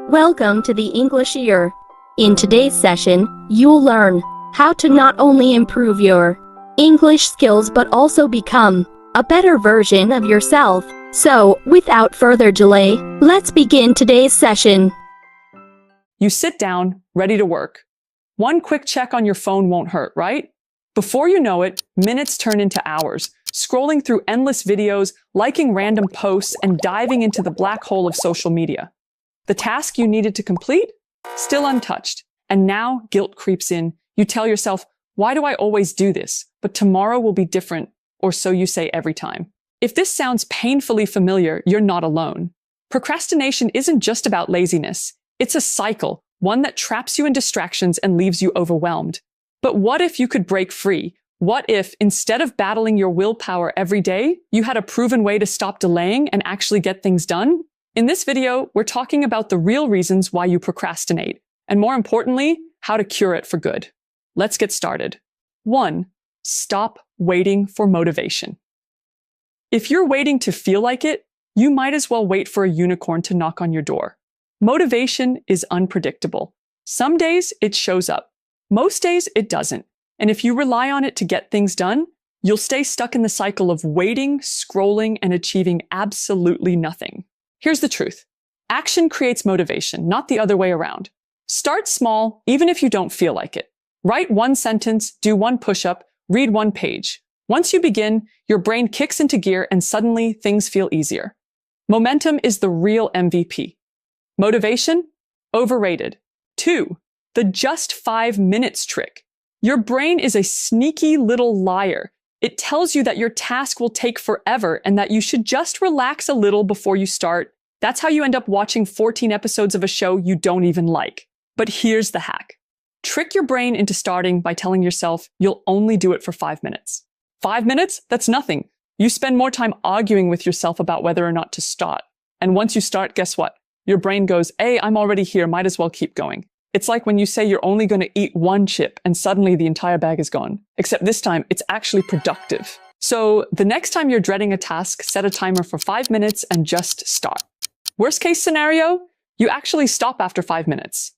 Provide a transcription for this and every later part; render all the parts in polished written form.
Welcome to the English Year. In today's session, you'll learn how to not only improve your English skills but also become a better version of yourself. So, without further delay, let's begin today's session. You sit down, ready to work. One quick check on your phone won't hurt, right? Before you know it, minutes turn into hours, scrolling through endless videos, liking random posts, and diving into the black hole of social media. The task you needed to complete? Still untouched. And now guilt creeps in. You tell yourself, why do I always do this? But tomorrow will be different, or so you say every time. If this sounds painfully familiar, you're not alone. Procrastination isn't just about laziness. It's a cycle, one that traps you in distractions and leaves you overwhelmed. But what if you could break free? What if, instead of battling your willpower every day, you had a proven way to stop delaying and actually get things done? In this video, we're talking about the real reasons why you procrastinate, and more importantly, how to cure it for good. Let's get started. 1. Stop waiting for motivation. If you're waiting to feel like it, you might as well wait for a unicorn to knock on your door. Motivation is unpredictable. Some days it shows up. Most days it doesn't. And if you rely on it to get things done, you'll stay stuck in the cycle of waiting, scrolling, and achieving absolutely nothing. Here's the truth. Action creates motivation, not the other way around. Start small, even if you don't feel like it. Write one sentence, do one push-up, read one page. Once you begin, your brain kicks into gear and suddenly things feel easier. Momentum is the real MVP. Motivation? Overrated. 2. The just 5 minutes trick. Your brain is a sneaky little liar. It tells you that your task will take forever and that you should just relax a little before you start. That's how you end up watching 14 episodes of a show you don't even like. But here's the hack. Trick your brain into starting by telling yourself you'll only do it for 5 minutes. 5 minutes? That's nothing. You spend more time arguing with yourself about whether or not to start. And once you start, guess what? Your brain goes, hey, I'm already here, might as well keep going. It's like when you say you're only going to eat one chip and suddenly the entire bag is gone. Except this time, it's actually productive. So the next time you're dreading a task, set a timer for 5 minutes and just start. Worst case scenario, you actually stop after 5 minutes.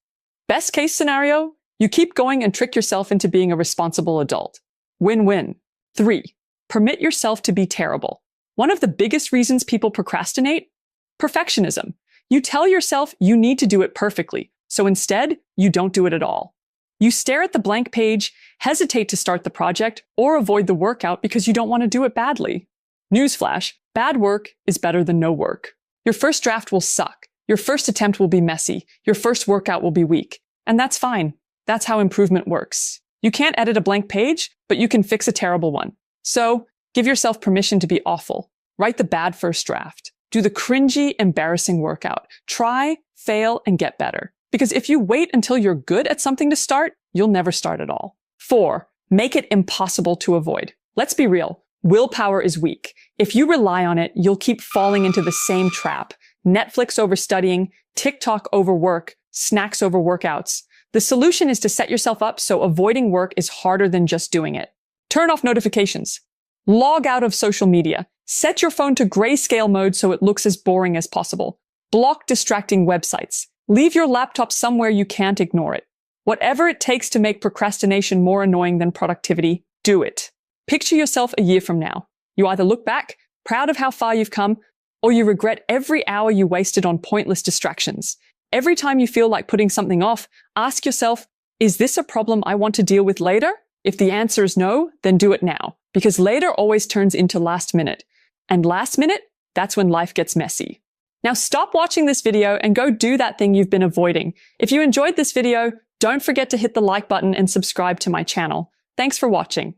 Best case scenario, you keep going and trick yourself into being a responsible adult. Win-win. 3. Permit yourself to be terrible. One of the biggest reasons people procrastinate? Perfectionism. You tell yourself you need to do it perfectly, so instead, you don't do it at all. You stare at the blank page, hesitate to start the project, or avoid the workout because you don't want to do it badly. Newsflash, bad work is better than no work. Your first draft will suck. Your first attempt will be messy. Your first workout will be weak. And that's fine. That's how improvement works. You can't edit a blank page, but you can fix a terrible one. So, give yourself permission to be awful. Write the bad first draft. Do the cringy, embarrassing workout. Try, fail, and get better. Because if you wait until you're good at something to start, you'll never start at all. 4. Make it impossible to avoid. Let's be real. Willpower is weak. If you rely on it, you'll keep falling into the same trap. Netflix over studying, TikTok over work, snacks over workouts. The solution is to set yourself up so avoiding work is harder than just doing it. Turn off notifications. Log out of social media. Set your phone to grayscale mode so it looks as boring as possible. Block distracting websites. Leave your laptop somewhere you can't ignore it. Whatever it takes to make procrastination more annoying than productivity, do it. Picture yourself a year from now. You either look back, proud of how far you've come, or you regret every hour you wasted on pointless distractions. Every time you feel like putting something off, ask yourself, is this a problem I want to deal with later? If the answer is no, then do it now, because later always turns into last minute. And last minute, that's when life gets messy. Now stop watching this video and go do that thing you've been avoiding. If you enjoyed this video, don't forget to hit the like button and subscribe to my channel. Thanks for watching.